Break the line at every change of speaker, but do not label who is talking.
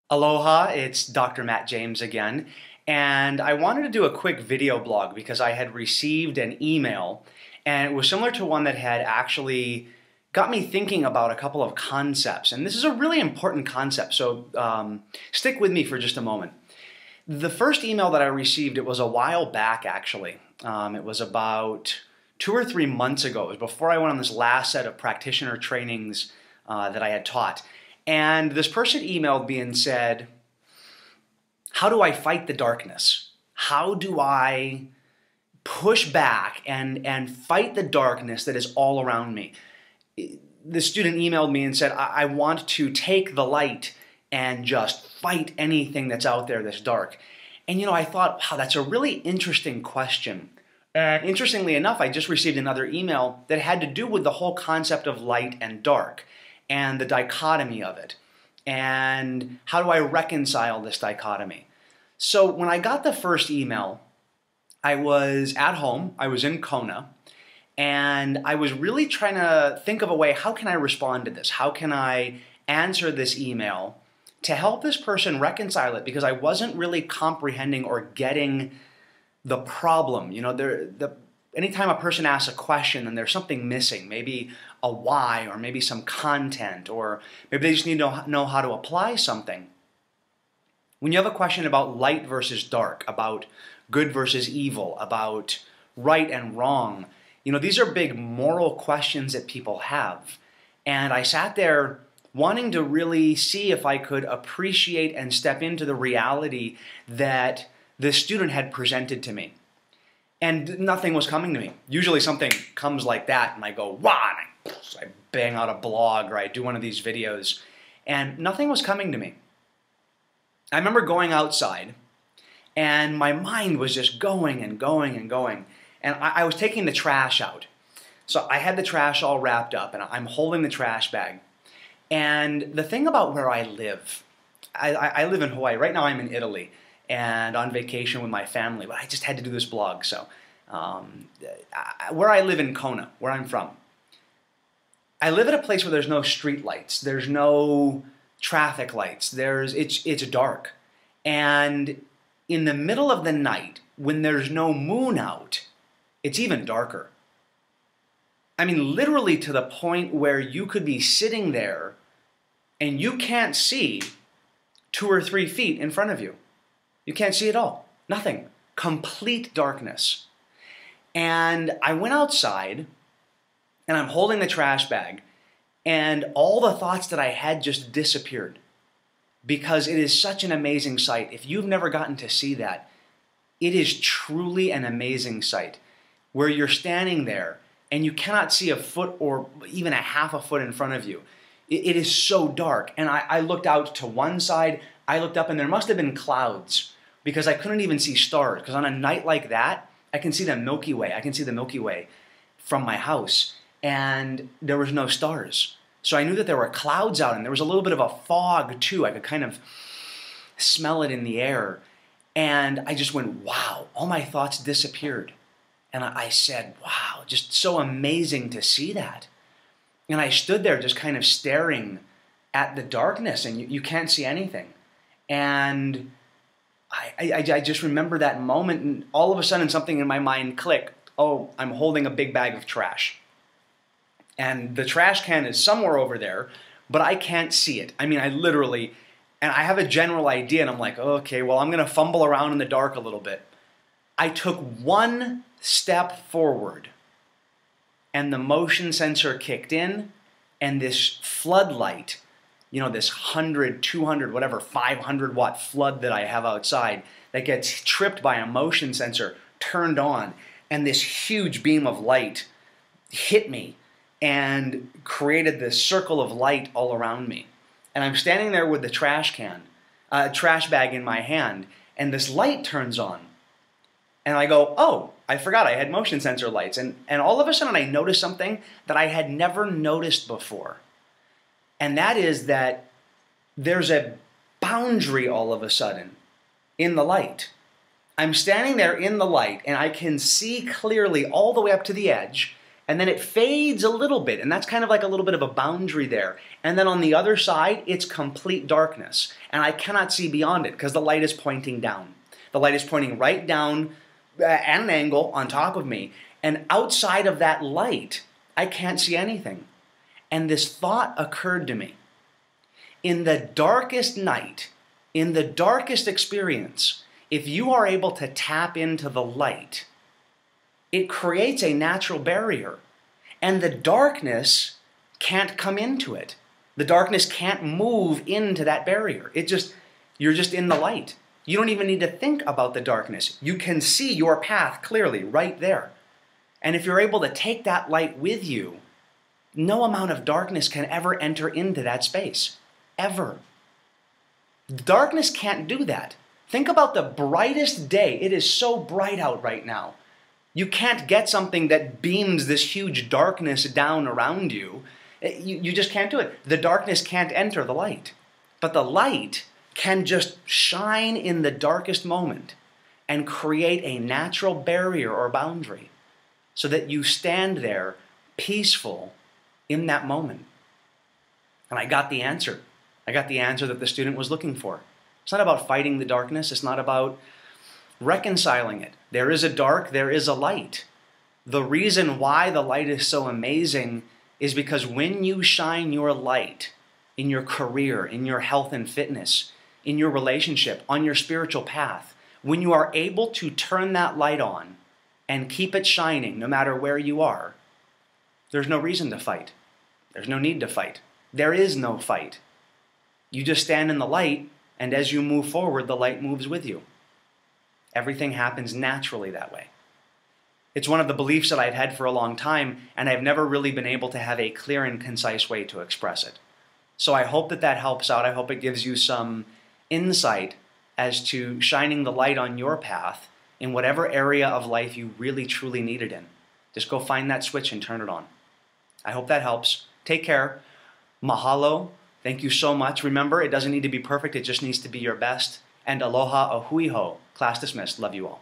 Aloha, it's Dr. Matt James again, and I wanted to do a quick video blog because I had received an email and it was similar to one that had actually got me thinking about a couple of concepts. And this is a really important concept, so stick with me for just a moment. The first email that I received, it was a while back actually. It was about 2 or 3 months ago. It was before I went on this last set of practitioner trainings that I had taught. And this person emailed me and said, how do I fight the darkness? How do I push back and fight the darkness that is all around me? The student emailed me and said, I want to take the light and just fight anything that's out there that's dark. And I thought, wow, that's a really interesting question. And interestingly enough, I just received another email that had to do with the whole concept of light and dark and the dichotomy of it. And how do I reconcile this dichotomy? So when I got the first email, I was at home, I was in Kona, and I was really trying to think of a way, how can I respond to this? How can I answer this email to help this person reconcile it? Because I wasn't really comprehending or getting the problem. Anytime a person asks a question and there's something missing, maybe a why or maybe some content, or maybe they just need to know how to apply something. When you have a question about light versus dark, about good versus evil, about right and wrong, these are big moral questions that people have. And I sat there wanting to really see if I could appreciate and step into the reality that this student had presented to me. And nothing was coming to me. Usually something comes like that and I go, wow, and I bang out a blog or I do one of these videos, and nothing was coming to me. I remember going outside and my mind was just going and going and going. And I was taking the trash out. So I had the trash all wrapped up and I'm holding the trash bag. And the thing about where I live, I live in Hawaii. Right now I'm in Italy and on vacation with my family, but I just had to do this blog. So where I live in Kona, where I'm from, I live at a place where there's no street lights, there's no traffic lights, it's dark. And in the middle of the night, when there's no moon out, it's even darker. I mean, literally to the point where you could be sitting there and you can't see 2 or 3 feet in front of you. You can't see it all. Nothing. Complete darkness. And I went outside and I'm holding the trash bag and all the thoughts that I had just disappeared, because it is such an amazing sight. If you've never gotten to see that, it is truly an amazing sight where you're standing there and you cannot see a foot or even a half a foot in front of you. It is so dark. And I looked out to one side, I looked up and there must have been clouds because I couldn't even see stars. Because on a night like that, I can see the Milky Way. I can see the Milky Way from my house. And there was no stars. So I knew that there were clouds out and there was a little bit of a fog too. I could kind of smell it in the air. And I just went, wow, all my thoughts disappeared. And I said, wow, just so amazing to see that. And I stood there just kind of staring at the darkness and you can't see anything. And I just remember that moment, and all of a sudden something in my mind clicked. Oh, I'm holding a big bag of trash. And the trash can is somewhere over there, but I can't see it. I mean, I literally, and I have a general idea and I'm like, okay, well, I'm going to fumble around in the dark a little bit. I took one step forward and the motion sensor kicked in and this floodlight, this 100, 200, whatever, 500 watt flood that I have outside that gets tripped by a motion sensor turned on, and this huge beam of light hit me and created this circle of light all around me. And I'm standing there with the trash bag in my hand, and this light turns on. And I go, oh, I forgot I had motion sensor lights. And all of a sudden I noticed something that I had never noticed before. And that is that there's a boundary all of a sudden in the light. I'm standing there in the light and I can see clearly all the way up to the edge, and then it fades a little bit, and that's kind of like a little bit of a boundary there. And then on the other side, it's complete darkness, and I cannot see beyond it because the light is pointing down. The light is pointing right down at an angle on top of me, and outside of that light, I can't see anything. And this thought occurred to me. In the darkest night, in the darkest experience, if you are able to tap into the light, it creates a natural barrier, and the darkness can't come into it. The darkness can't move into that barrier. You're just in the light. You don't even need to think about the darkness. You can see your path clearly right there. And if you're able to take that light with you, no amount of darkness can ever enter into that space. Ever. Darkness can't do that. Think about the brightest day. It is so bright out right now. You can't get something that beams this huge darkness down around you. You just can't do it. The darkness can't enter the light. But the light can just shine in the darkest moment and create a natural barrier or boundary so that you stand there peaceful in that moment. And I got the answer. I got the answer that the student was looking for. It's not about fighting the darkness. It's not about reconciling it. There is a dark, there is a light. The reason why the light is so amazing is because when you shine your light in your career, in your health and fitness, in your relationship, on your spiritual path, when you are able to turn that light on and keep it shining no matter where you are, there's no reason to fight. There's no need to fight. There is no fight. You just stand in the light, and as you move forward, the light moves with you. Everything happens naturally that way. It's one of the beliefs that I've had for a long time, and I've never really been able to have a clear and concise way to express it. So I hope that that helps out. I hope it gives you some insight as to shining the light on your path in whatever area of life you really truly need it in. Just go find that switch and turn it on. I hope that helps. Take care. Mahalo. Thank you so much. Remember, it doesn't need to be perfect. It just needs to be your best. And aloha ahui ho. Class dismissed. Love you all.